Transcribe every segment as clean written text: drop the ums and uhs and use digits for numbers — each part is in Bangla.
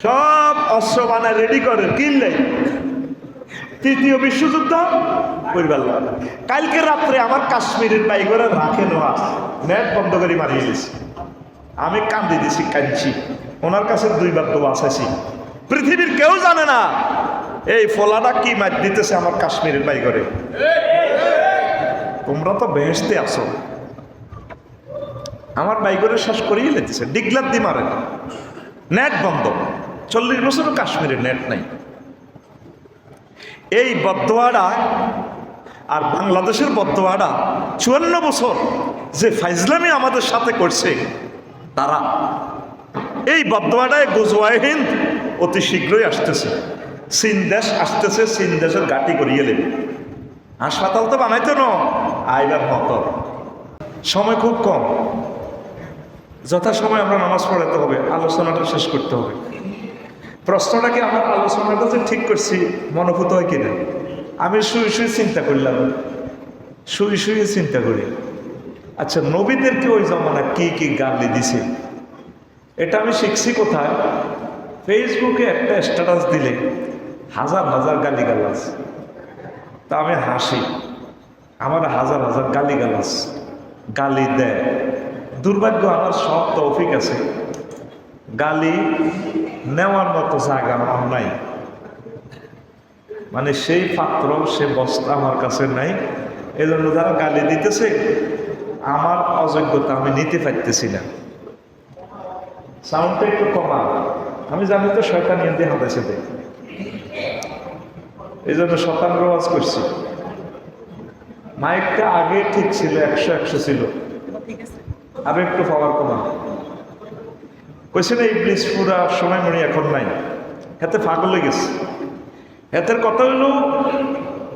সব অস্ত্র বানায় রেডি করে কিনলে তৃতীয় বিশ্বযুদ্ধ পরিবার। কালকে রাত্রে আমার কাশ্মীরের বাইকরা রাখে নেওয়া নেট বন্ধ করে মারিয়ে দিয়েছি। আমি কান্দি দিছি, কাঁদছি, ওনার কাছে দুইবার দোয়া চাইছি। পৃথিবীর কেউ জানে না এই ফলাটা কি মার দিতেছে আমার কাশ্মীরের বাইকরে। তোমরা তো বেহেশতে আসো, আমার বাইকরে শ্বাস করিয়ে লেগেছে, ডিগলার দি মারে, নেট বন্ধ। 40 বছরও কাশ্মীরে নেট নাই। এই বদদোয়াটা আর বাংলাদেশের বদদোয়াটা 54 বছর যে ফাইজলামি আমাদের সাথে করছে, তারা এই বদদোয়াটায় গোজওয়ায়ে হিন্দ অতি শীঘ্রই আসতেছে। চীন দেশ আসতেছে, চীন দেশের ঘাঁটি করিয়ে নেবে। হাসপাতাল তো বানাইতো না আইবার মতো, সময় খুব কম। যথাসময় আমরা নামাজ পড়াতে হবে, আলোচনাটা শেষ করতে হবে। প্রশ্নটা কি আমার আলোচনাটা যে ঠিক করছি মনোভূত হয় কিনা? আমি শুয়ে শুয়ে চিন্তা করলাম, শুয়ে চিন্তা করি, আচ্ছা নবীদেরকে ওই জমানা কি কি গালি দিছে, এটা আমি শিখছি কোথায়? ফেসবুকে একটা স্ট্যাটাস দিলে হাজার হাজার গালিগালাজ। তা আমি হাসি, আমার হাজার হাজার গালিগালাজ গালি দেয়। দুর্ভাগ্য আমার সব তৌফিক আছে, গালি নেওয়ার মতো জায়গা আমার নাই। মানে সেই পাত্র, সে বস্তা আমার কাছে নাই। এই জন্য যারা গালি দিতেছে আমার অযোগ্যতা আমি নিতে পারতেছি না। সাউন্ডটা একটু কমা, আমি জানি তো শয়তান নিয়ে হাতেছে দেয়, এই জন্য শতান রেওয়াজ করছি। মাইকটা আগে ঠিক ছিল, 100 ছিল, আর একটু পাওয়ার কমা কইছে না। ইবলিস পুরা সময় মনে এখন নাই, এতে পাগল হয়ে গেছে। এতের কথা হইল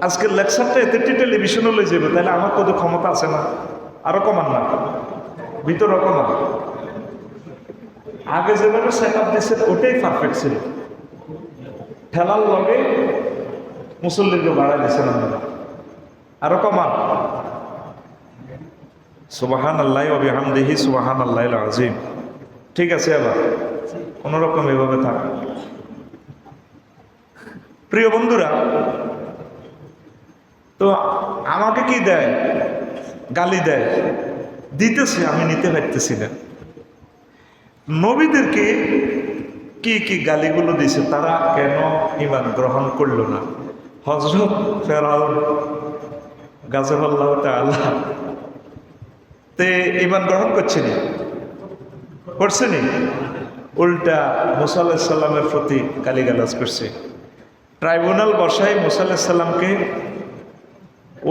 আজকের লেকচারটা এতে টেলিভিশনে লয়ে যাবে, তাহলে আমার কত ক্ষমতা আছে না? আরো কমান না, ভিতরে কমান। আগে যেভাবে সেট আপ দিচ্ছে ওটাই পারফেক্ট ছিল। ঠেলার লগে মুসল্লিকে বাড়াই দিচ্ছেন আপনারা, আরো কমান। সুবহানাল্লাহি ওয়া বিহামদিহি সুবহানাল্লাহিল আযীম। ঠিক আছে, আবার কোনোরকম এভাবে থাক। প্রিয় বন্ধুরা, তো আমাকে কি দেয়? গালি দেয়, দিতেছে, আমি নিতে পারতেছি না। নবীদেরকে কি কি গালিগুলো দিছে, তারা কেন ঈমান গ্রহণ করলো না? হযরত ফেরাউন গাযযাবাল্লাহু তাআলা তে ঈমান গ্রহণ করছেনি, করছেনি, উল্টা মুসা আলাইহিস সালামের প্রতি গালিগালাজ করছে। ট্রাইব্যুনাল বসায় মুসা আলাইহিস সালামকে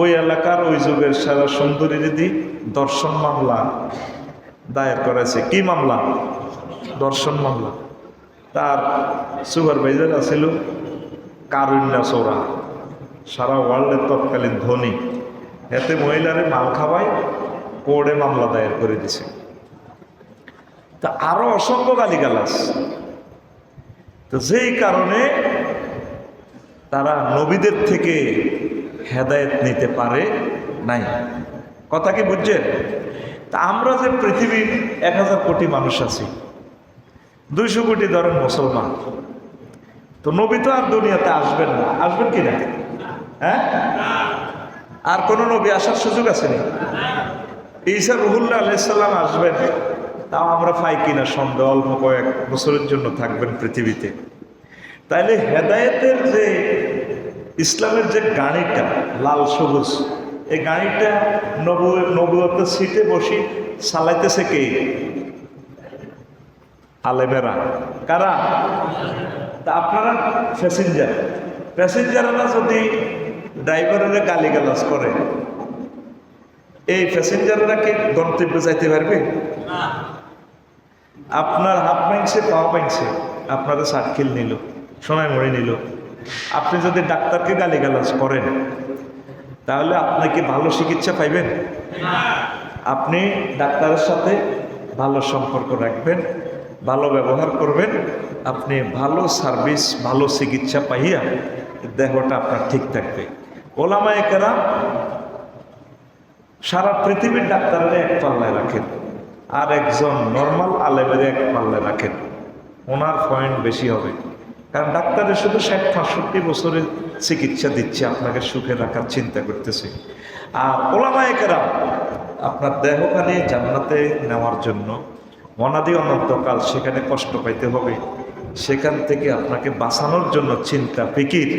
ওই এলাকার ওই যুগের সারা সুন্দরী দিদি দর্শন মামলা দায়ের করেছে। কি মামলা? দর্শন মামলা। তার সুপারভাইজার আছিল কারুন্যা চোরা, সারা ওয়ার্ল্ডের তৎকালীন ধনী। এতে মহিলারে মাল খাওয়ায় কোর্টে মামলা দায়ের করে দিছে। তা আরো অসংখ্য গালিগালাজ। তো যেই কারণে তারা নবীদের থেকে হেদায়েত নিতে পারে নাই। কথা কি বুঝছেন? তা আমরা যে পৃথিবীর 1000 কোটি মানুষ আছি, 200 কোটি ধরেন মুসলমান, তো নবী তো আর দুনিয়াতে আসবেন না। আসবেন কি না? হ্যাঁ, আর কোন নবী আসার সুযোগ আছে না? ঈসা রুহুল্লাহ আলাইহিস সালাম আসবেন, তাও আমরা পাই কিনা সন্দেহ। অল্প কয়েক বছরের জন্য থাকবেন পৃথিবীতে। তাইলে হেদায়েতের যে ইসলামের যে গাড়িটা লাল সবুজ, এই গাড়িটা নবুয়তের সিটে বসি চালাইতেছে কে? আলেমেরা। কারা? তা আপনারা প্যাসেঞ্জাররা যদি ড্রাইভারের গালিগালাজ করে, এই প্যাসেঞ্জাররা কি গন্তব্যে যাইতে পারবে? আপনার হাত ভাঙছে, পাও ভাঙছে, আপনারা সার্কিল নিল, সোনায় মরে নিল। আপনি যদি ডাক্তারকে গালিগালাজ করেন, তাহলে আপনি কি ভালো চিকিৎসা পাইবেন? আপনি ডাক্তারের সাথে ভালো সম্পর্ক রাখবেন, ভালো ব্যবহার করবেন, আপনি ভালো সার্ভিস, ভালো চিকিৎসা পাইয়া দেহটা আপনার ঠিক থাকবে। ওলামায়ে কেরাম সারা পৃথিবীর ডাক্তারের এক পাল্লায় রাখেন, আর একজন নর্মাল আলেমের এক পাল্লায় রাখেন। ওনার পয়েন্ট বেশি হবে। কারণ ডাক্তারের শুধু 60-65 বছরের চিকিৎসা দিচ্ছে, আপনাকে সুখে রাখার চিন্তা করতেছে। আর ওলামায়ে কেরাম আপনার দেহখানি জান্নাতে নেওয়ার জন্য অনাদি অনন্তকাল সেখানে কষ্ট পাইতে হবে, সেখান থেকে আপনাকে বাঁচানোর জন্য চিন্তা ফিকির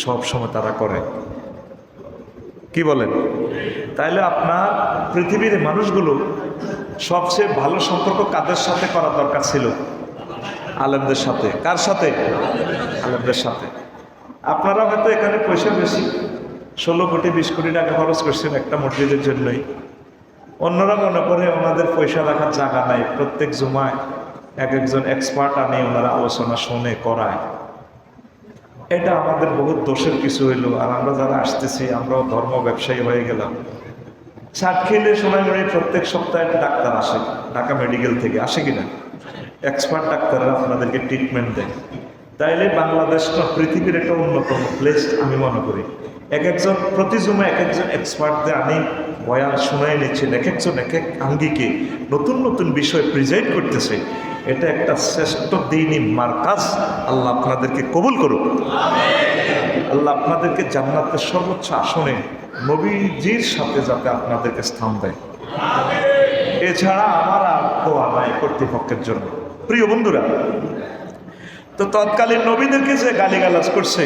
সবসময় তারা করে। কি বলেন? তাইলে আপনার পৃথিবীর মানুষগুলো সবচেয়ে ভালো সম্পর্ক কাদের সাথে করা দরকার ছিল? আলেমদের সাথে। কার সাথে? আলেমদের সাথে। আপনারা হয়তো এখানে পয়সা বেশি 16 কোটি 20 কোটি টাকা খরচ করছেন একটা মসজিদের জন্যই। অন্যরা মনে করে ওনাদের পয়সা রাখার জায়গা নাই, প্রত্যেক জুমায় এক একজন এক্সপার্ট আনে, ওনারা আলোচনা শোনে, করায়। এটা আমাদের বহুত দোষের কিছু হইল। আর আমরা যারা আসতেছি আমরাও ধর্ম ব্যবসায়ী হয়ে গেলাম। ষাট খেলে সোনাইমুড়ি প্রত্যেক সপ্তাহে ডাক্তার আসে, ঢাকা মেডিকেল থেকে আসে কিনা, এক্সপার্ট ডাক্তাররা আপনাদেরকে ট্রিটমেন্ট দেয়। তাইলে বাংলাদেশ না পৃথিবীর একটা অন্যতম প্লেস আমি মনে করি। এক একজন প্রতি জুমে এক একজন এক্সপার্টদের আনি বয়ান শোনাই নিচ্ছেন, এক একজন এক এক আঙ্গিকে নতুন নতুন বিষয় প্রিজাইড করতেছে। এটা একটা শ্রেষ্ঠ দ্বীনি মারকাজ। আল্লাহ আপনাদেরকে কবুল করুক। আল্লাহ আপনাদেরকে জান্নাতের সর্বোচ্চ আসনে নবীজির সাথে যাতে আপনাদেরকে স্থান দেয়। এছাড়া আমার আর দোয়া নাই কর্তৃপক্ষের জন্য। প্রিয় বন্ধুরা, তো তৎকালীন নবীদেরকে যে গালিগালাজ করছে,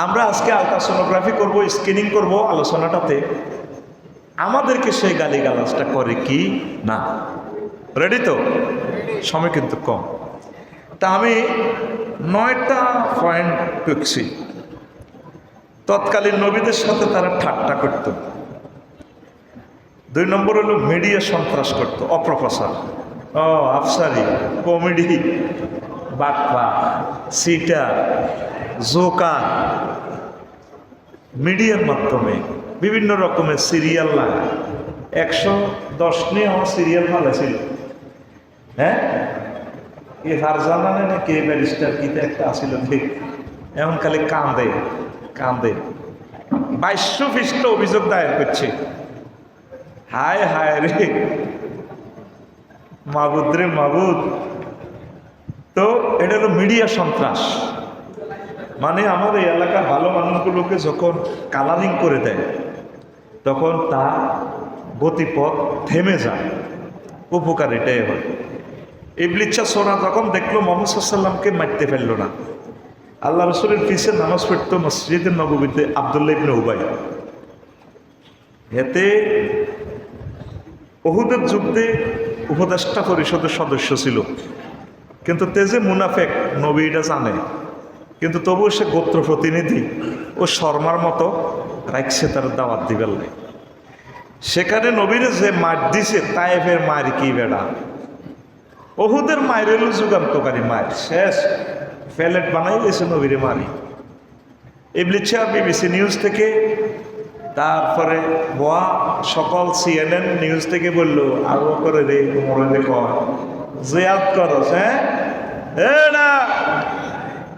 আমরা আজকে আলট্রাসোনোগ্রাফি করব, স্ক্যানিং করব আলোচনাটাতে, আমাদেরকে সেই গালিগালাজটা করে কি না? রেডি তো? সময় কিন্তু কম। তা আমি 9টা পয়েন্ট পেয়েছি। তৎকালীন নবীদের সাথে তারা ঠাট্টা করত। 2 নম্বর হলো মিডিয়া সন্ত্রাস করত, অপপ্রচার, আফসারি, কমেডি, বাটপা, সিটার, জোকার, মিডিয়ার মাধ্যমে বিভিন্ন রকমের সিরিয়াল লাগা। 110 নিয়ে আমার সিরিয়াল ভালো ছিল। হ্যাঁ, এ ফারজানা না কে ব্যারিস্টার কিতে একটা আসিল, এমন খালি কান্দে কান্দে 2200 পৃষ্ঠ অভিযোগ দায়ের করছে। হায় হায় রে মাবুদ রে মাবুদ। তো এটা হলো মিডিয়া সন্ত্রাস। মানে আমার এই এলাকার ভালো মানুষগুলোকে যখন কালারিং করে দেয় তখন তার গতিপথ থেমে যায়। উপকার এটাই হয়। ইবলিচ্ছা সোনা যখন দেখলো মুহাম্মদ সাল্লাল্লাহু আলাইহি ওয়াসাল্লামকে মারতে ফেলল না, আল্লাহ রসুলের পিছে নামাজ পড়তো মসজিদে নববীতে আব্দুল্লাহ ইবনে উবাই। এতে উহুদের যুদ্ধে উপদেষ্টা পরিষদের সদস্য ছিল, কিন্তু তেজে মুনাফেক নবী এটা জানে, কিন্তু তবুও সে গোত্র প্রতিনিধি ও শর্মার মতো রাখছে তার দাওয়াত দিবেন নাই। সেখানে নবীরে যে মার দিছে তায়েফের মার কি বেড়া, উহুদের মায়ের এলো যুগান্তকারী মায়ের, শেষ প্যালেট বানাই দিয়েছে নবীরে মারি। ইবলিচ্ছা বিবিসি নিউজ থেকে, তারপরে বোয়া সকল CNN নিউজ থেকে বললো আরো করে রে মরে কর জিয়াদ করস। হ্যাঁ না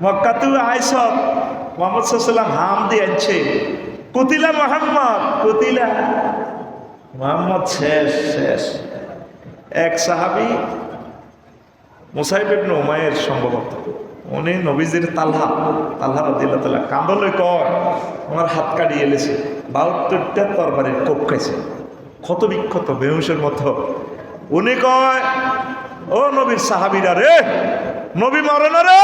মক্কা তুই আইস, মোহাম্মদ সাল্লাল্লাহু হাম দিয়ে আনছে, কুতিলা মোহাম্মদ, কুতিলা মোহাম্মদ, শেষ শেষ। এক সাহাবী মুসাইব ইবনে উমাইর সম্ভবত, উনি নবীজির তালহা রাদিয়াল্লাহু তাআলা কান্দলে কয় আমার হাত কাটিয়ে এলেছে, 72টা তরবারির কোপ খাইছে, ক্ষত বিক্ষত বেহুশের মতো। উনি কয় ও নবীর সাহাবীরা রে, নবী মরে না রে,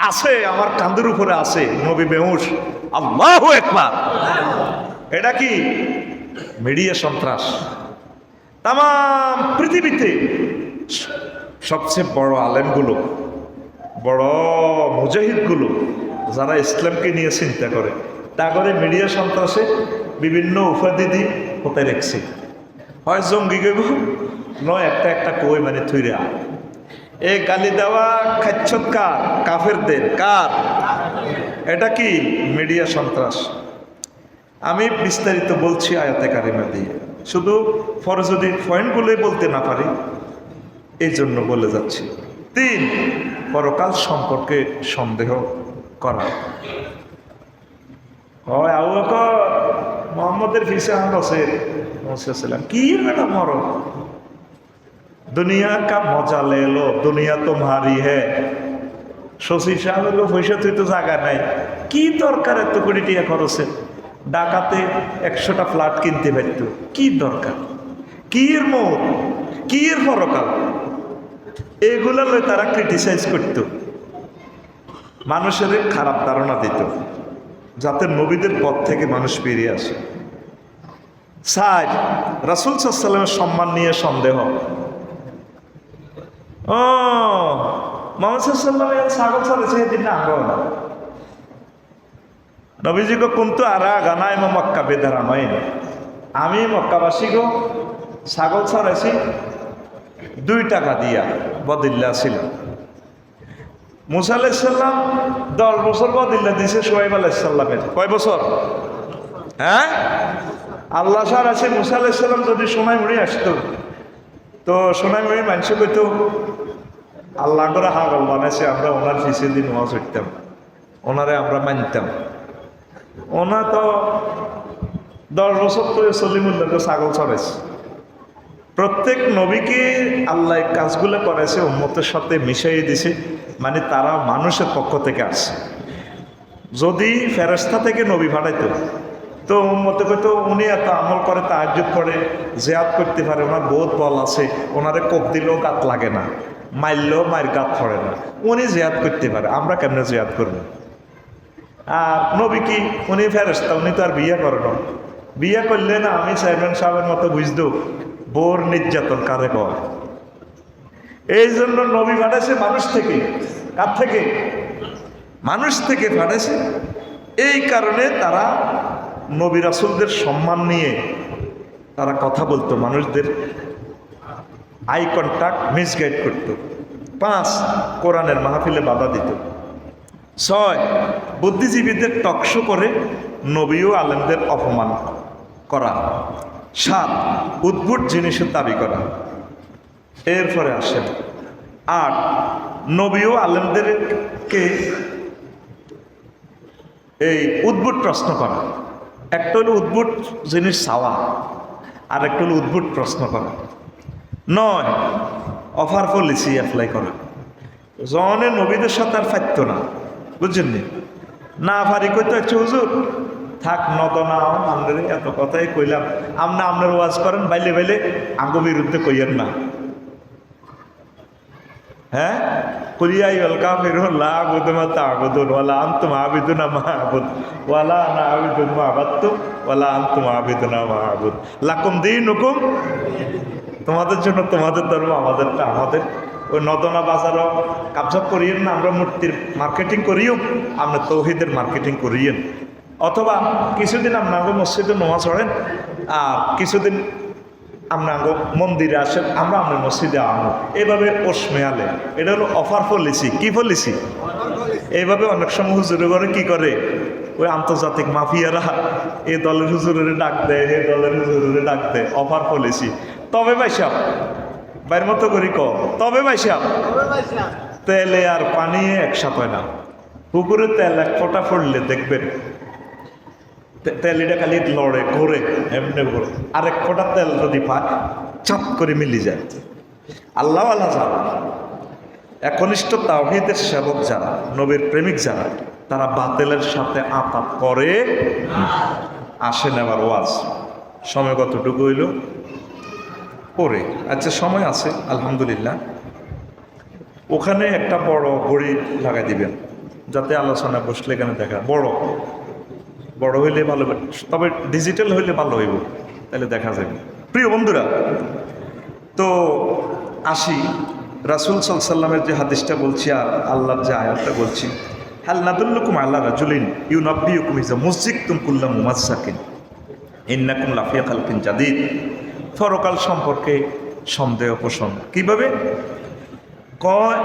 আছে আমার কাঁধের উপরে আছে, নবী বেহুশ। আল্লাহু আকবার। এটা কি মিডিয়া সন্ত্রাস? তাম পৃথিবীতে সবচেয়ে বড় আলেমগুলো, বড় মুজাহিদগুলো যারা ইসলামকে নিয়ে চিন্তা করে, তা করে মিডিয়া সন্ত্রাসে বিভিন্ন উপাধি দিয়ে কোথায় রেখেছে। হয় জঙ্গি গেব, নয় একটা একটা কই মানে থুইরা। এই গালি দেওয়া খাচ্ছত কার? কাফেরদের। কার? এটা কি মিডিয়া সন্ত্রাস। আমি বিস্তারিত বলছি আয়াতে কারিমা দিয়ে, শুধু পরে যদি পয়েন্টগুলোই বলতে না পারি এই জন্য বলে যাচ্ছি। 3, পরকাল সম্পর্কে সন্দেহ করা। হয় আবু বকর মোহাম্মদের পিছে আমরা আছে কি ম্যাডাম মরণ, দুনিয়া কা মজা ले लो দুনিয়া তোমারি है শশী সাহেব পয়সা তুই তো জায়গা নাই, কি দরকার এত কোটি টাকা খরচে? ঢাকাতে 100টা ফ্ল্যাট কিনতে পারত, কি দরকার? কি এর মোহ, কি এর পরকাল? এগুলা লই তারা ক্রিটিসাইজ করত, মানুষের খারাপ ধারণা দিত, যাতে নবীদের পথ থেকে মানুষ বেরিয়ে আসে। রাসূল সাল্লাল্লাহু আলাইহি ওয়াসাল্লামের সম্মান নিয়ে সন্দেহ। ও মোহাম্মদ সাল্লাল্লাহু আলাইহি ওয়াসাল্লাম ছাগল ছাড়েছে এদিন না আঙ্গ না নবীজি গো কুন্তু আরা গানাই মক্কা বেদারামাইন, আমি মক্কাবাসী গো ছাগল ছাড়াইছি 2 টাকা দিয়া, বদিল্লা ছিল। মুসা আলাইহিস সালাম 10 বছর বদিল্লা দিয়েছে শুআয়ব আলাইহিস সালামের। কয় বছর? হ্যাঁ, আল্লাহ ছাড়াছে মুসা আলাইহিস সালাম যদি সময় মুড়ি আসতো, তো সময় মুড়ি মানুষ কইতো আল্লাহ করে হাগল বানাইছে, আমরা ওনার পিছিয়ে দিন ওয়াজ করতাম, ওনারে আমরা মানতাম। ওনা তো 10 বছর তো সলিমুল্লাহকে ছাগল ছড়াইছে। প্রত্যেক নবীকে আল্লাহ কাজগুলো করেছে উম্মতের সাথে মিশাইয়ে দিছে, মানে তারা মানুষের পক্ষ থেকে আসছে। যদি ফেরেশতা থেকে নবী পাঠাইতো তো উম্মতে কইতো উনি এত আমল করে, তাহাজ্জুদ করে, জিয়াদ করতে পারে, ওনার বহুত বল আছে, ওনারে কোপ দিলেও গাত লাগে না, মারলেও মায়ের গাত পড়ে না, উনি জিয়াদ করতে পারে, আমরা কেমনে জিয়াদ করবো? আর নবী কি উনি ফেরেশতা, উনি তো আর বিয়ে করে না। বিয়ে করলে না আমি চেয়ারম্যান সাহেবের মতো বুঝতো বোর নির্যাতন কারে কর। এই জন্য নবী পাঠাইছে মানুষ থেকে। কার থেকে? মানুষ থেকে পাঠাইছে। এই কারণে তারা নবী রাসূলদের সম্মান নিয়ে তারা কথা বলতো, মানুষদের আই কন্ট্যাক্ট মিসগাইড করত। 5 কোরআনের মাহফিলে বাধা দিত। 6 বুদ্ধিজীবীদের টকশো করে নবী ও আলেমদের অপমান করা। 7 উদ্ভট জিনিসের দাবি করা। এরপরে আসেন 8 নবী ও আলেমদেরকে এই উদ্ভট প্রশ্ন করা। একটা হলো উদ্ভট জিনিস চাওয়া, আর একটা হলো উদ্ভট প্রশ্ন করা। 9 অফার পলিসি অ্যাপ্লাই করা। জনের নবীদের সাথে আর ফাইত না, বুঝছেন না ফারি কইতো একটু হুজুর থাক নদনাও আমাদের এত কথাই কইলাম, আপনি আপনার ওয়াজ করেন, বাইলে বাইলে আঙ্গো বিরুদ্ধে কইয়েন না। হ্যাঁ, কুলিয়াই অলকা ফির লা আবুদু মা তা'বুদুন ওয়ালা আনতুম আবিদুনা মা আবুদ ওয়ালা আনা আবিদুন মা আবাদতু ওয়ালা আনতুম আবিদুনা মা আবুদ লাকুম দীনুকুম, তোমাদের জন্য তোমাদের ধর্ম, আমাদেরটা আমাদের। ওই নদনা বাজারও কাবজা করিয়েন না, আমরা মূর্তির মার্কেটিং করিও, আমরা তৌহিদের মার্কেটিং করিয়েন। অথবা কিছুদিন আপনাকে মসজিদে নামাজ পড়েন, আর কিছুদিন আপনাকে মন্দিরে আসেন, আমরা আপনার মসজিদে আনো, এইভাবে ওসমেয়ালে। এটা হলো অফার পলিসি। কি পলিসি? এইভাবে অনেক সময় হুজুরে করে কি করে, ওই আন্তর্জাতিক মাফিয়ারা এই দলের হুজুরের ডাক দেয়, এই দলের হুজুরের ডাক দেয়, অফার পলিসি। তবে ভাইসাব বাইর মতো করি ক, তবে ভাইসাব তেলে আর পানি একসাথে হয় না। পুকুরে তেল 1 ফোঁটা পড়লে দেখবেন তেল এটা খালি লড়ে ঘোরে, এমনি ঘোরে। আর 1 ফোঁটা তেল যদি পায় চাপ করে মিলি যায়। আল্লাহ আল্লাহ যারা একনিষ্ঠ তাওহীদের সেবক, যারা নবীর প্রেমিক, যারা তারা বাতিলের সাথে আতাত করে। আসেন আবার ওয়াজ। সময় কতটুকু হইল পরে? আচ্ছা সময় আছে আলহামদুলিল্লাহ। ওখানে একটা বড় ঘড়ি লাগাই দিবেন, যাতে আলোচনা বসলে এখানে দেখা বড় বড় হইলে ভালো, তবে ডিজিটাল হইলে ভালো হইব, তাহলে দেখা যাবে। প্রিয় বন্ধুরা, তো আসি রাসূল সাল্লাল্লাহু আলাইহি ওয়াসাল্লামের যে হাদিসটা বলছি আর আল্লাহর যে আয়াতটা বলছি, হাল নাদুল্লুকুম আলা রাজুলিন ইউনাব্বিউকুম ইযা মুযিকতুম কুল্লা মুমাসসাকিন ইন্নাকুম লাফি খালকিন জাদীদ। পরকাল সম্পর্কে সন্দেহ পোষণ কিভাবে কয়?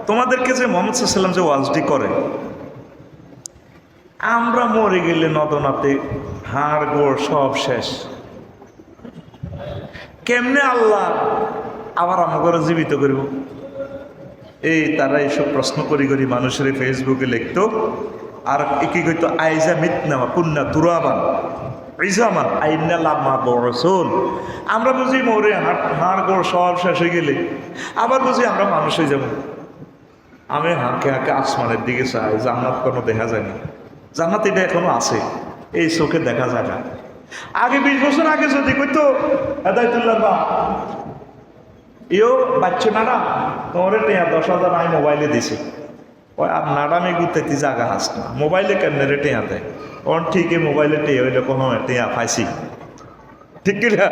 তোমাদেরকে যে মুহাম্মদ সাল্লাল্লাহু আলাইহি ওয়াসাল্লাম যে ওয়াজটি করে, আমরা মরে গেলে নদনাতে হাড় গোড় সব শেষ, কেমনে আল্লাহ আবার আমাকে জীবিত করব? এই তারা এইসব প্রশ্ন করি করি মানুষের ফেসবুকে লিখতো, আর কি কইতো আইজা মিতনা কুন্না তুরাবান, ইজামান আইন্না লাম্মা বরসুল। আমরা বুঝি মরে হাড় গোড় সব শেষ হয়ে গেলে আবার বুঝি আমরা মানুষ হয়ে যাব। আমি হাঁকে হাঁকে আসমানের দিকে চাই, জান্নাত কোনো দেখা যায় না। জান্নাত এটা এখনো আছে, এই চোখে দেখা যায় না। আগে 20 বছর আগে যদি কইতো হেদায়তুল্লাহ বা এও বাচ্চা নাড়া তোমার 10,000 আমি মোবাইলে দিছি, ওই আর নাড়ামি গুতাইতে জায়গা হাস না, মোবাইলে কেমনে রে টেয়া দেয়। ওর ঠিকই মোবাইলে টেয়া হইলে কোনো টেয়া পাইছি, ঠিক কিনা?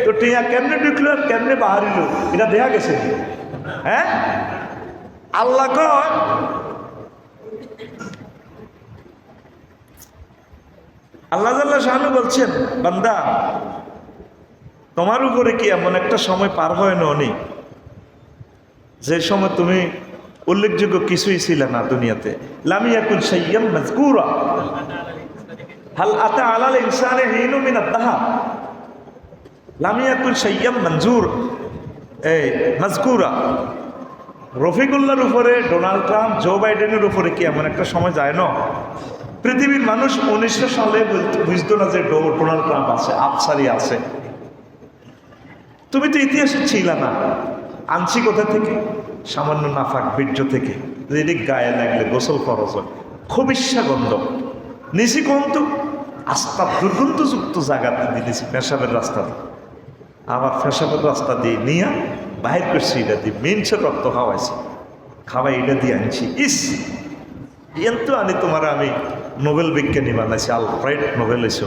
তো টেয়া কেমনে ঢুকলো কেমনে বাহারিল এটা দেখা গেছে। হ্যাঁ, আল্লাহ কয় আল্লাহ জাল্লাহ শানু বলছেন, বান্দা তোমার উপরে কি এমন একটা সময় পার হয় নি যে সময় তুমি উল্লেখযোগ্য কিছুই ছিল না দুনিয়াতে। লাম ইয়াকুন শাইয়্যান মাযকুরা হাল আতা আলাল ইনসানি হিনু মিন আদ-দাহর। লাম ইয়াকুন শাইয়্যান মাযকুরা। রফিকুল্লাহর উপরে, ডোনাল্ড ট্রাম্প, জো বাইডেনের উপরে কি এমন একটা সময় যায় না? পৃথিবীর মানুষ 1900 সালে বুঝতো না যে ডোনাল্ড ট্রাম্প আছে, আফসারি আছে। তুমি তো ইতিহাসে ছিল না। আনছি কোথা থেকে? সামান্য নাফাক বীর্য থেকে, যেটি গায়ে লাগলে গোসল ফরজ হয়, খবিষ্যা গন্ধ নিশি গন্ধ, আস্থা দুর্গন্ধযুক্ত জায়গাতে দিয়েছি পেশাবের রাস্তাতে। আবার পেশাবের রাস্তা দিয়ে নিয়ে বাহির করছি, এটা দিয়ে মিনসের রক্ত খাওয়াইছি, খাওয়াই এটা দিয়ে আনছি। ইস তো আনি তোমার আমি নোবেল বিজ্ঞানী বানাইছি, আলফ্রেড নোবেল হইছ,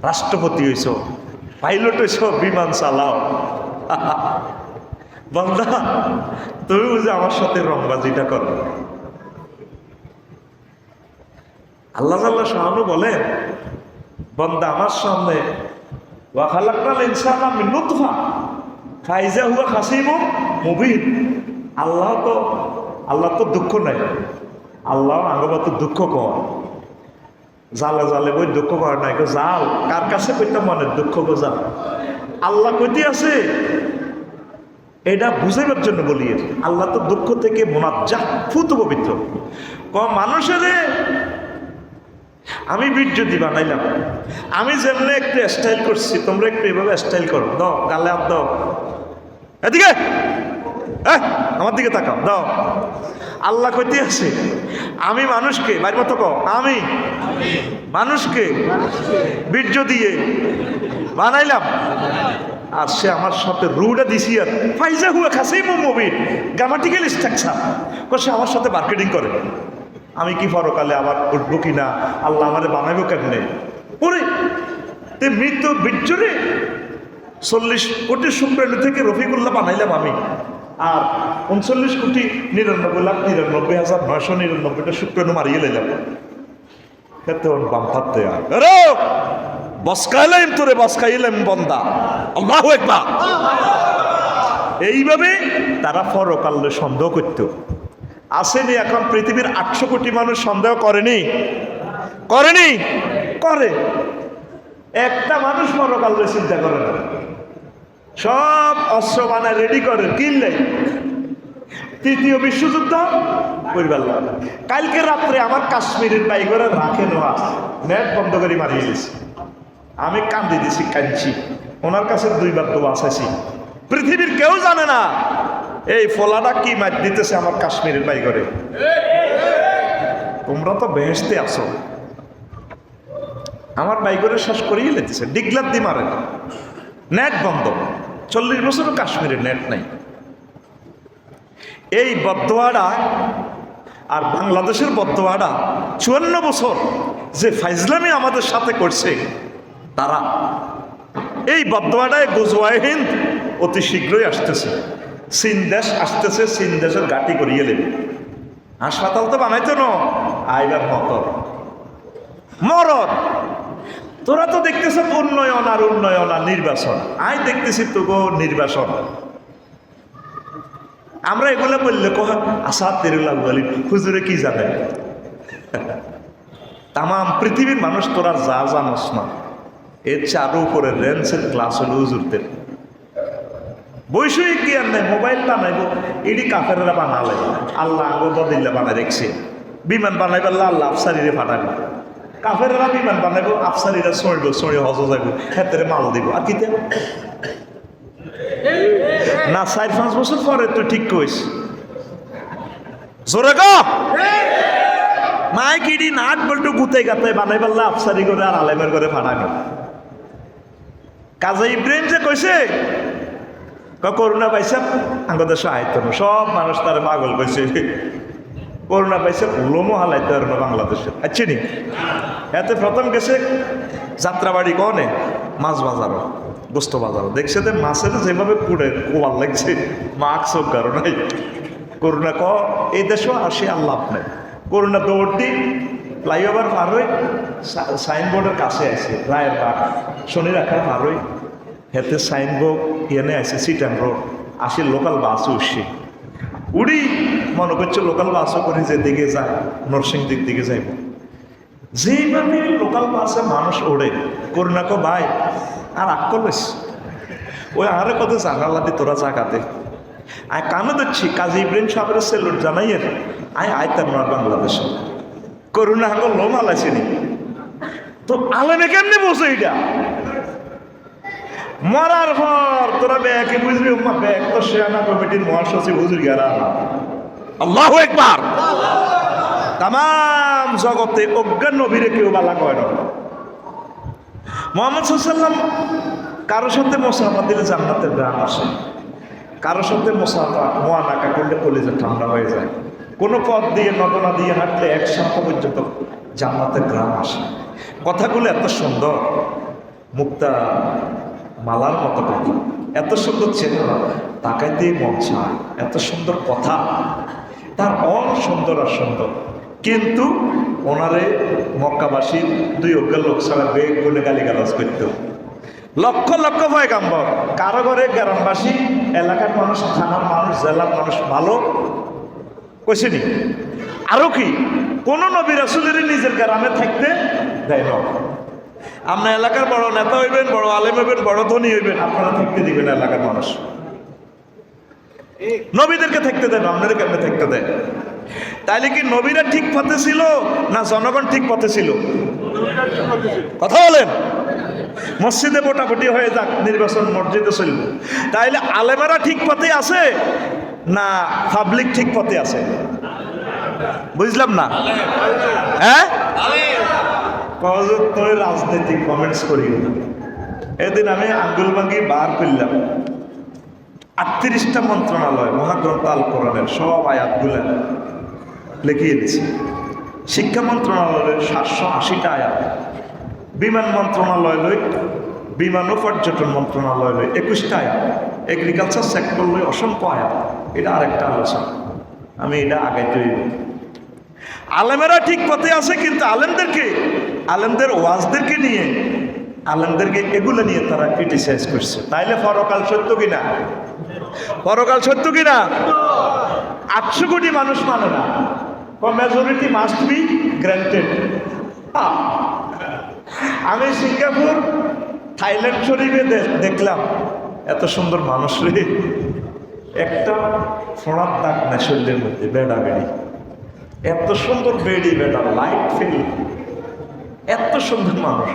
রাষ্ট্রপতি হইছ, পাইলট হইছ, বিমান চালাও। বান্দা তুমি বুঝে আমার সাথে রংবাজিটা করো। আল্লাহ আল্লাহ শাহানু বলেন, বান্দা আমার সামনে ওয়া খালাকনাল ইনসানা মিন নুতফা ফাইজা হুয়া খাসিমুম মুবিন। আল্লাহ তো দুঃখ নাই, আল্লাহ আঙ্গবাত দুঃখ কর, জালে জালে বই দুঃখ কর নাই, জাল কার কাছে কইতে মনে দুঃখ গো জাল আল্লাহ কইতে আছে। এটা বুঝাইবার জন্য বলি, আল্লাহ তো দুঃখ থেকে মুনাজ্জাহ, ফুত পবিত্র। মানুষের আমি বীর্য দি বানাইলাম, আমি যেমনি একটু স্টাইল করছি, তোমরা একটু এভাবে স্টাইল করো, দাও গালে হাত দাও, এদিকে আমার দিকে তাকাও, দাও। আল্লাহ কইতে আছে আমি মানুষকে বাইর মতো কও, আমি মানুষকে বীর্য দিয়ে বানাইলাম, আর সে আমার সাথে রুটা দিছি, আর ফাইজা হুয়া খাসিম মুবিন, গ্রামাটিক্যাল স্ট্রাকচার সে আমার সাথে মার্কেটিং করে। আমি কি পরকালে আবার উঠবো কিনা, আল্লাহ আমারে বানাইবো কেমনে? ওরে তে মৃত বীর্যরে 40 কোটি শুক্রাণু থেকে রফিকুল্লাহ বানাইলাম আমি, আর 39,99,99,999টা শুক্রাণু মারিয়ে লাইলাম। কেমন বাম থাকতে আর বসকাইলাম তোরে, বসকাইলাম বন্দা, আল্লাহু আকবার। এইভাবে তারা পরকালে সন্দেহ করত। আসেনি এখন পৃথিবীর 800 কোটি মানুষ সন্দেহ করেনি? করে। একটা মানুষ পরকালে চিন্তা করে না, সব অস্ত্র বানায় রেডি করে, কিনলে 3য় বিশ্বযুদ্ধ পরিবার। কালকে রাত্রে আমার কাশ্মীরের বাইকরে রাখে নেওয়া নেট বন্ধ করে মারিয়ে দিয়েছি, আমি কান্দি দিছি, কাঁদছি, ওনার কাছে 2 বার দোয়া চাইছি। পৃথিবীর কেউ জানে না এই ফলাটা কি মার দিতেছে আমার কাশ্মীরের বাইকরে। তোমরা তো বেহেশতে আছো, আমার বাইকরে শেষ করিয়ে লেগেছে, ডিগলার দি মারে, নেট বন্ধ। 40 বছরও কাশ্মীরে নেট নাই। এই বদদোয়াটা আর বাংলাদেশের বদদোয়াটা 54 বছর যে ফাইজলামি আমাদের সাথে করছে, তারা এই বদদোয়াটায় গজওয়ায়ে হিন্দ অতি শীঘ্রই আসতেছে, চীন দেশ আসতেছে, চীন দেশের ঘাঁটি করিয়ে নেবে। হাসপাতাল তো বানাইতো না, আইবার মরদ। তোরা তো দেখতেছ উন্নয়ন আর উন্নয়ন আর নির্বাচন, দেখতেছি তো নির্বাচন। আমরা এগুলো বললে আসাদ তেরুল্লাহ বলি হুজুরে কি জানে? তাম পৃথিবীর মানুষ তোরা যা জানোস না, এর চারু উপরে রেঞ্চের ক্লাস হলো হুজুরদের। বৈষয়িক জ্ঞান নাই, মোবাইল বানাইব এটি কাফেররা বানালে, আল্লাহ বদিল্লা বানাই রেখছে। বিমান বানাইবার আল্লাহ আফসারিরে ফাটাইব, কাফেরেরা বিমান বানাইবো, আফসারিরা চড়ব, চড়ে হজ যাইব, ক্ষেত্রে মাল দিব। আর কি না 4-5 বছর পরে তুই ঠিক কইস জোরে গ মাই কিডি নাট বল্টু গুতে গাতে বানাই পারলে আফসারি করে আর আলেমের করে ফাটানো। কাজী ইব্রাহিম যে কইছে করোনা পাইছে আঙ্গ দেশে আয়ত্ত সব মানুষ তার পাগল কইছে, করোনা পাইছে লোমো হালাইতে আর না বাংলাদেশে। আচ্ছা নি এতে প্রথম গেছে যাত্রাবাড়ি কনে মাছ বাজারও গোস্ত বাজারও দেখছে যে মাছের যেভাবে পুড়ে কোয়াল লাগছে মাস্ক কারো নাই। করোনা ক এই দেশও আসে আল্লাহ আপনার করোনা দৌড় দি ফ্লাইওভার পার হই সাইনবোর্ডের কাছে আছে রায়ের বাগ শনি রাখা পার হই হেতে সাইনবোর্ড এনে আছে সিটান রোড আসে লোকাল বাস উঠছে উড়ি মনে করছে লোকাল বাসও করে যে দিকে যায় নরসিংদীর দিকে যাইব যেইভাবে লোকাল বাসে মানুষ ওড়ে করোনা কো ভাই আর আক্কলেস ওই আরে কত জানালা দি তোরা জাগাতে আয় কানে দিচ্ছি কাজী ইব্রাহিম সাহেবের সেলুট জানাইয়ের আয় আয়তার নয় বাংলাদেশে করোনা হাঙ্গ লোম হালাইছিনি তো আলেমে কেমনি বসে এটা মরার পর তোরা ব্যাকে বুঝবি উম্মা ব্যাগ তো শেয়ানা কমিটির মহাসচিব হুজুর গেরা আল্লাহু আকবার। তাম জগতে অজ্ঞান নবীরে কেউ বালা কয় না। মুহাম্মদ সাল্লাল্লাহু আলাইহি ওয়াসাল্লাম কারোর সাথে মুসাফা দিলে জান্নাতের গ্রাম আসে, কারোর সাথে মুসাফা মুআনাকা করলে কলিজা ঠান্ডা হয়ে যায়। কোনো পথ দিয়ে নদনা দিয়ে হাঁটলে এক সপ্তাহ পর্যন্ত জান্নাতের গ্রাম আসে। কথাগুলো এত সুন্দর মুক্তা মালার মতো কথা, এত সুন্দর চেহারা তাকাইতেই মন চায়, এত সুন্দর কথা তার সুন্দর আর সুন্দর। কিন্তু ওনারে মক্কাবাসীর 2 অজ্ঞান লোক ছাড়া বেগ বলে গালিগালাজ করত। লক্ষ লক্ষ পয়গাম্বর কারো ঘরে গ্রামবাসী এলাকার মানুষ থানার মানুষ জেলার মানুষ ভালো কইছেনি। আরো কি কোন নবী রাসূলের নিজের গ্রামে থাকতে দেয় না। আপনার এলাকার বড় নেতা হইবেন, বড় আলেম হইবেন, বড় ধনী হইবেন, আপনারা থাকতে দিবেন এলাকার মানুষ। নবীদেরকে থাকতে দেন, আপনাদের কেমনে থাকতে দেয়? তাইলে কি নবীরা ঠিক পথে ছিল না জনগণ ঠিক পথে ছিল? কথা বলেন। মসজিদে মোটামুটি হয়ে যাক, নির্বাচন মসজিদে চলবে, তাইলে আলেমেরা ঠিক পথে আছে না পাবলিক ঠিক পথে আছে? বুঝলাম না। হ্যাঁ তুই রাজনৈতিক কমেন্টস করি। এদিন আমি আঙ্গুল ভাঙ্গি বার করলাম 38টা মন্ত্রণালয় মহাগ্রন্থ আল কোরআনের সব আয়াতগুলো লিখিয়ে দিছি। শিক্ষা মন্ত্রণালয়ের 780টা আয়াত, বিমান মন্ত্রণালয় লই, বিমান ও পর্যটন মন্ত্রণালয় লই 21টা আয়াত, এগ্রিকালচার সেক্টর লই অসংখ্য আয়াত। এটা আরেকটা আলোচনা, আমি এটা আগে তৈরি। আলেমেরা ঠিক পথে আছে, কিন্তু আলেমদের ওয়াজদেরকে নিয়ে আলেমদেরকে এগুলো নিয়ে তারা ক্রিটিসাইজ করছে। তাইলে পরকাল সত্য কিনা? পরকাল সত্য কিনা? 800 কোটি মানুষ মানে না, মেজরিটি মাস্ট বি গ্রান্টেড। আমি সিঙ্গাপুর থাইল্যান্ড শরীফে দেখলাম এত সুন্দর মানুষ রে, একটা ফোড়ার দাগ না শরীরের মধ্যে, বেড়া বেড়ি, এত সুন্দর বেড়ি বেড়া লাইট ফিল, এত সুন্দর মানুষ।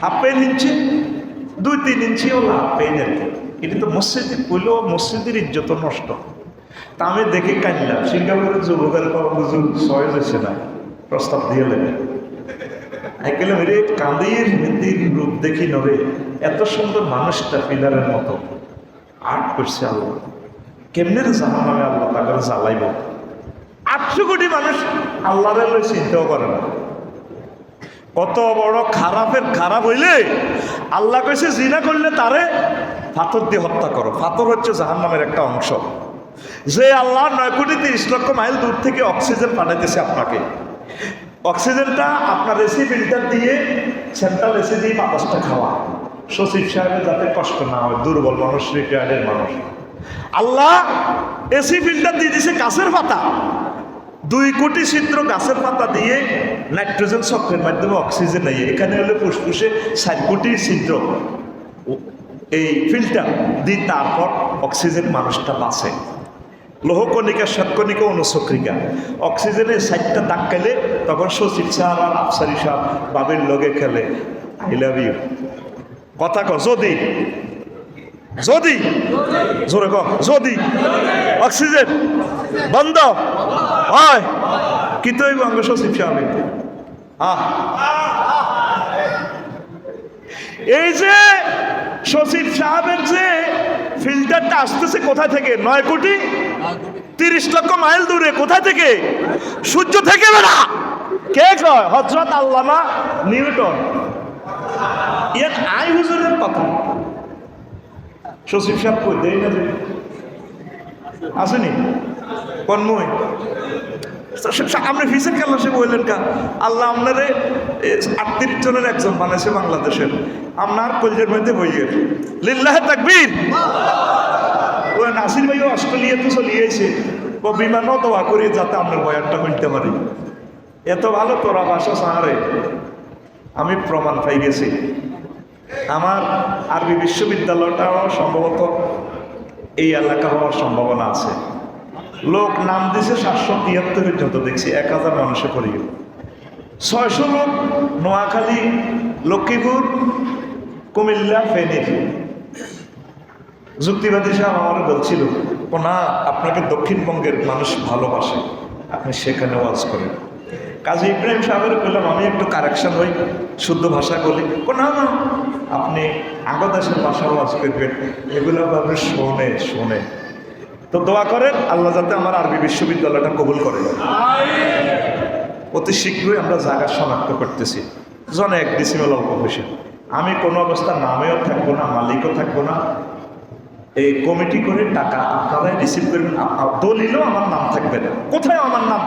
হাফ পেন ইঞ্চি 2-3 ইঞ্চি হলো হাফ পেন আর কি। এটা তো মসজিদে কইলেও মসজিদের ইজ্জত নষ্ট। তা আমি দেখে কাঁদলাম। সিঙ্গাপুরের যুবকের সহজ হয়েছে না, প্রস্তাব দিয়ে লেগে গেলাম রে, কাঁদির হিন্দির রূপ দেখি নরে, এত সুন্দর মানুষটা পিলারের মতো আর্ট করছে আল্লাহ। কেমনে জানা নামে আল্লাহ তাকে জ্বালাইব। 800 কোটি মানুষ আল্লাহরে লই চিন্তাও করে না। কত বড় খারাপের খারাপ হইলে আল্লাহ কইছে জিনা করলে তারে পাথর দিয়ে হত্যা করো। পাথর হচ্ছে জাহান্নামের একটা অংশ। যে আল্লাহ 9,30,00,000 মাইল দূর থেকে অক্সিজেন পাঠাইতেছে আপনাকে, অক্সিজেনটা আপনার এসি ফিল্টার দিয়ে সেন্ট্রাল এসি দিয়ে বাতাসটা খাওয়া, সচিব সাহেবের যাতে কষ্ট না হয়, দুর্বল মানুষ, রিটায়ার্ডের মানুষ। আল্লাহ এসি ফিল্টার দিয়ে দিছে গাছের পাতা, 2 কোটি ছিদ্র গাছের পাতা দিয়ে নাইট্রোজেন চক্রের মাধ্যমে অক্সিজেন নেই। এখানে হলে ফুসফুসে 4 কোটি ছিদ্র, এই ফিল্টার দিয়ে তারপর অক্সিজেন মানুষটা বাঁচে। লোহকণিকা, শ্বেতকণিকা, অনুচক্রিকা। অক্সিজেনের 60টা দাগ খেলে তখন সচিব সাহেব আর আফসারি সাহেব বাবের লগে খেলে আই লাভ ইউ। কথা ক, যদি যদি জোরে ক, যদি অক্সিজেন বন্ধ হয় কি তো এই অঙ্গ সচিব সাহেব এই যে সচিব সাহেবের যে ফিল্টারটা আসতেছে কোথা থেকে? 9 কোটি 30 লক্ষ মাইল দূরে। কোথা থেকে? সূর্য থেকে বেড়া। কে কয়? হযরত আল্লামা নিউটন। ইয়ার আই হুজুরের কথা। সচিব সাহেব কই দেই না যে আসেনি কন্ময় আপনি ফিসের খেলা সে বললেন কা আল্লাহ আপনারে 38 জনের একজন বানাইছে বাংলাদেশের, আপনার কলজের মধ্যে বইয়ের লিল্লাহে তাকবীর। ওই নাসির ভাইও অস্ট্রেলিয়াতে চলিয়েছে, ও বিমানও দোয়া করি যাতে আপনার বয়ানটা হইতে পারি। এত ভালো তোরা ভাষা সাহারে আমি প্রমাণ পাই গেছি। আমার আরবি বিশ্ববিদ্যালয়টাও সম্ভবত এই এলাকা হওয়ার সম্ভাবনা আছে। লোক নাম দিছে 773 পর্যন্ত দেখছি, 1000 মানুষে পড়ে গেল। 600 লোক নোয়াখালী, লক্ষ্মীপুর, কুমিল্লা, ফেনীর। যুক্তিবাদী সাহেব আমার বলছিল, ও না আপনাকে দক্ষিণবঙ্গের মানুষ ভালোবাসে, আপনি সেখানে ওয়াজ করেন। কাজী ইব্রাহিম সাহেবের বললাম আমি একটু কারেকশন হই, শুদ্ধ ভাষা বলি। ও না না আপনি আগদাসের ভাষা ওয়াজ করবেন, এগুলো ভাবে শোনে শোনে। তো দোয়া করেন আল্লাহ যাতে আমার আরবি বিশ্ববিদ্যালয়টা কবুল করে। অতি শীঘ্রই আমরা জায়গা শনাক্ত করতেছি। জনে 1 ডিসিমেল অল্প বেশি। আমি কোনো অবস্থা নামেও থাকবো না, মালিকও থাকবো না। এই কমিটি করে টাকা আপনারাই রিসিভ করবেন। দলিলেও আমার নাম থাকবে না, কোথায় আমার নাম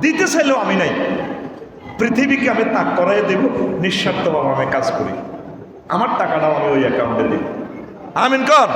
দিতে চাইলেও আমি নাই। পৃথিবীকে আমি তাক করাই দেব, নিঃস্বার্থভাবে আমি কাজ করি। আমার টাকাটাও আমি ওই অ্যাকাউন্টে দিই। আমিন কর।